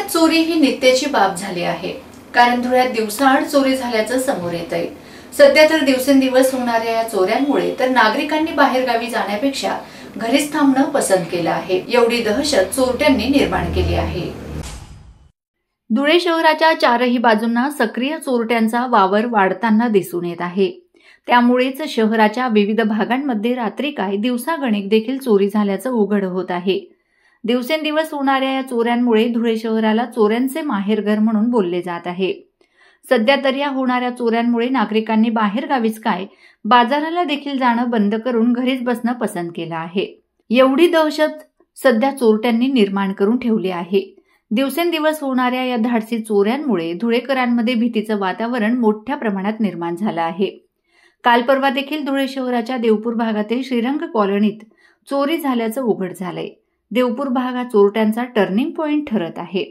चोरी ही नित्याची बाब झाली आहे, कारण धुळ्यात दिवसाआड चोरी झाल्याचं समोर येतंय। सध्या तर दिवसेंदिवस होणाऱ्या या चोऱ्यांमुळे तर नागरिकांनी बाहेरगावी जाण्यापेक्षा घरीच थांबणं पसंत केलं आहे। एवढी दहशत चोरट्यांनी निर्माण केली आहे। धुळे शहराच्या चारही बाजूंना सक्रिय चोरट्यांचा वावर वाढताना दिसून येत आहे। त्यामुळेच शहराच्या विविध भागांमध्ये रात्री काय दिवसागणिक देखील चोरी झाल्याचं उघड होत आहे। दिवसेंदिवस होणाऱ्या या चोऱ्यांमुळे धुळे शहराला चोऱ्यांचे माहेरघर म्हणून बोलले जात आहे। सध्या तर या होणाऱ्या चोऱ्यांमुळे नागरिकांनी बाहेरगावीच काय बाजाराला देखील जाणं बंद करून घरीच बसणं पसंत केलं आहे। एवढी दहशत सध्या चोरट्यांनी निर्माण करून ठेवली आहे। दिवसेंदिवस होणाऱ्या या धाडसी चोऱ्यांमुळे धुळेकरांमध्ये भीतीचं वातावरण मोठ्या प्रमाणात निर्माण झालं आहे। काल परवा देखील धुळे शहराच्या देवपूर भागातील श्रीरंग कॉलनीत चोरी झाल्याचं उघड झालंय। देवपूर भाग हा चोरट्यांचा टर्निंग पॉइंट ठरत आहे,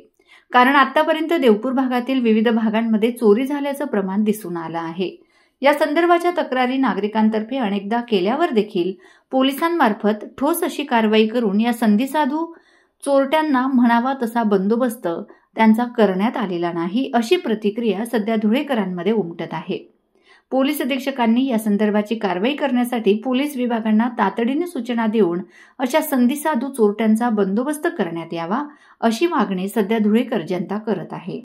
कारण आतापर्यंत देवपूर भागातील विविध भागांमध्ये चोरी झाल्याचं प्रमाण दिसून आलं आहे। या संदर्भाच्या तक्रारी नागरिकांतर्फे अनेकदा केल्यावर देखील पोलिसांमार्फत ठोस अशी कारवाई करून या संधीसाधू चोरट्यांना म्हणावा तसा बंदोबस्त त्यांचा करण्यात आलेला नाही, अशी प्रतिक्रिया सध्या धुळेकरांमध्ये उमटत आहे। पोलीस अधीक्षकांनी या संदर्भाची कारवाई करण्यासाठी पोलीस विभागांना तातडीने सूचना देऊन अशा संधीसाधू चोरट्यांचा बंदोबस्त करण्यात यावा, अशी मागणी सध्या धुळेकर जनता करत आहे।